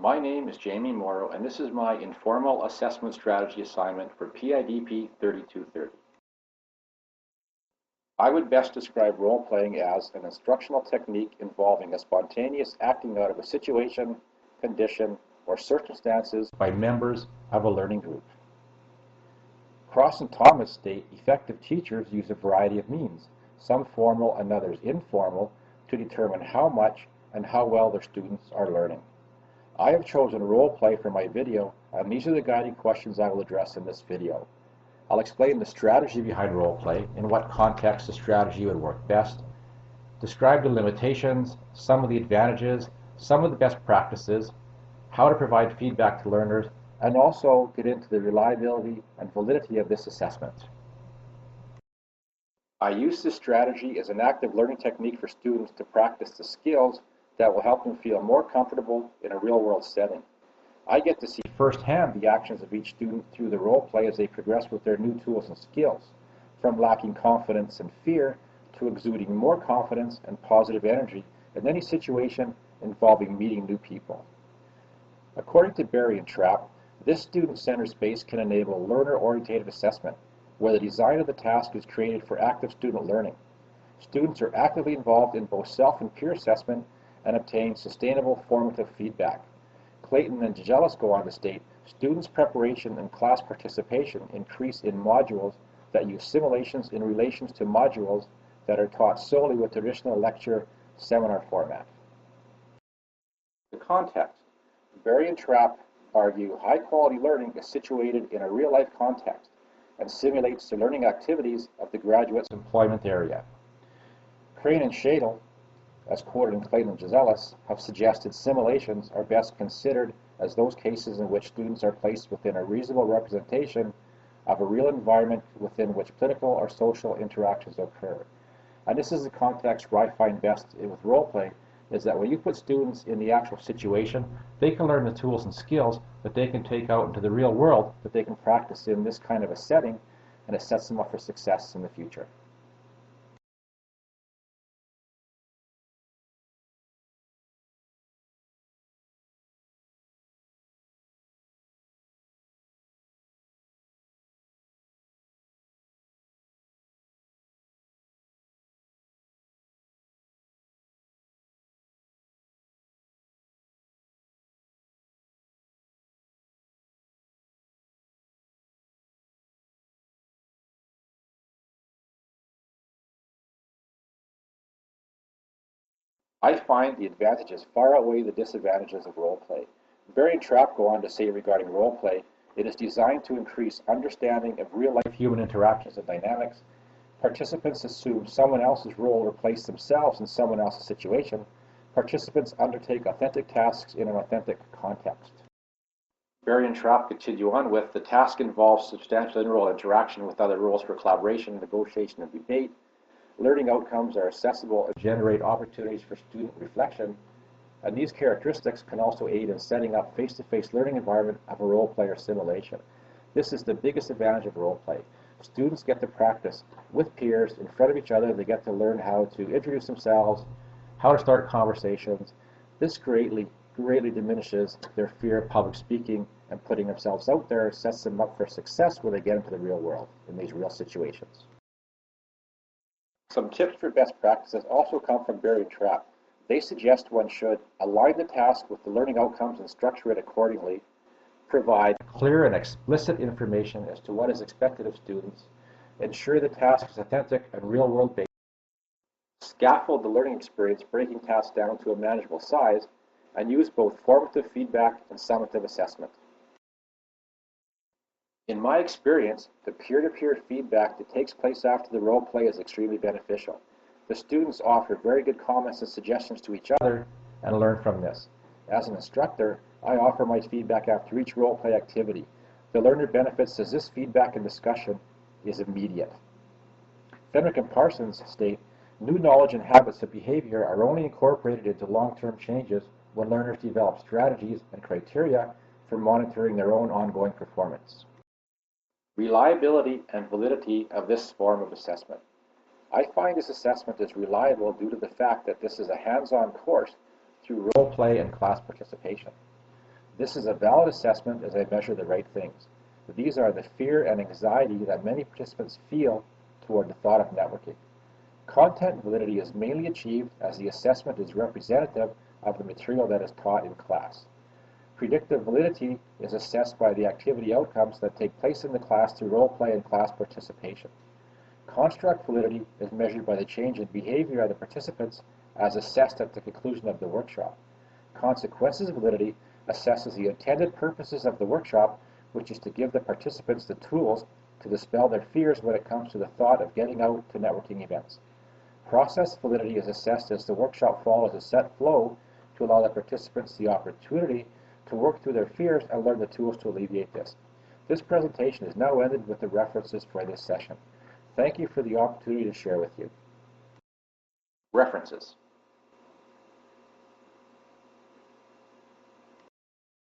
My name is Jamie Morrow, and this is my informal assessment strategy assignment for PIDP 3230. I would best describe role-playing as an instructional technique involving a spontaneous acting out of a situation, condition, or circumstances by members of a learning group. Cross and Thomas state effective teachers use a variety of means, some formal and others informal, to determine how much and how well their students are learning. I have chosen role play for my video, and these are the guiding questions I will address in this video. I'll explain the strategy behind role play, in what context the strategy would work best, describe the limitations, some of the advantages, some of the best practices, how to provide feedback to learners, and also get into the reliability and validity of this assessment. I use this strategy as an active learning technique for students to practice the skills that will help them feel more comfortable in a real-world setting. I get to see firsthand the actions of each student through the role play as they progress with their new tools and skills, from lacking confidence and fear to exuding more confidence and positive energy in any situation involving meeting new people. According to Berry and Trapp, this student-centered space can enable learner-oriented assessment, where the design of the task is created for active student learning. Students are actively involved in both self and peer assessment and obtain sustainable formative feedback. Clayton and DeGelis go on to state, students' preparation and class participation increase in modules that use simulations in relations to modules that are taught solely with traditional lecture seminar format. The context. Berry and Trapp argue high-quality learning is situated in a real-life context and simulates the learning activities of the graduate's employment area. Crane and Shadle, as quoted in Clayton and DeGelis, have suggested simulations are best considered as those cases in which students are placed within a reasonable representation of a real environment within which political or social interactions occur. And this is the context where I find best with role play, is that when you put students in the actual situation, they can learn the tools and skills that they can take out into the real world, that they can practice in this kind of a setting, and it sets them up for success in the future. I find the advantages far outweigh the disadvantages of role play. Berry and Trapp go on to say regarding role play, it is designed to increase understanding of real-life human interactions and dynamics. Participants assume someone else's role or place themselves in someone else's situation. Participants undertake authentic tasks in an authentic context. Berry and Trapp continue on with, the task involves substantial interrole interaction with other roles for collaboration, negotiation, and debate. Learning outcomes are accessible and generate opportunities for student reflection, and these characteristics can also aid in setting up face-to-face learning environment of a role play or simulation. This is the biggest advantage of role play. Students get to practice with peers in front of each other. They get to learn how to introduce themselves, how to start conversations. This greatly diminishes their fear of public speaking, and putting themselves out there sets them up for success when they get into the real world in these real situations. Some tips for best practices also come from Berry and Trapp. They suggest one should align the task with the learning outcomes and structure it accordingly, provide clear and explicit information as to what is expected of students, ensure the task is authentic and real-world based, scaffold the learning experience, breaking tasks down to a manageable size, and use both formative feedback and summative assessment. In my experience, the peer-to-peer feedback that takes place after the role play is extremely beneficial. The students offer very good comments and suggestions to each other and learn from this. As an instructor, I offer my feedback after each role play activity. The learner benefits as this feedback and discussion is immediate. Fenwick and Parsons state, new knowledge and habits of behavior are only incorporated into long-term changes when learners develop strategies and criteria for monitoring their own ongoing performance. Reliability and validity of this form of assessment. I find this assessment is reliable due to the fact that this is a hands-on course through role play and class participation. This is a valid assessment as I measure the right things. But these are the fear and anxiety that many participants feel toward the thought of networking. Content validity is mainly achieved as the assessment is representative of the material that is taught in class. Predictive validity is assessed by the activity outcomes that take place in the class through role play and class participation. Construct validity is measured by the change in behavior of the participants as assessed at the conclusion of the workshop. Consequences validity assesses the intended purposes of the workshop, which is to give the participants the tools to dispel their fears when it comes to the thought of getting out to networking events. Process validity is assessed as the workshop follows a set flow to allow the participants the opportunity to work through their fears and learn the tools to alleviate this. This presentation is now ended with the references for this session. Thank you for the opportunity to share with you. References.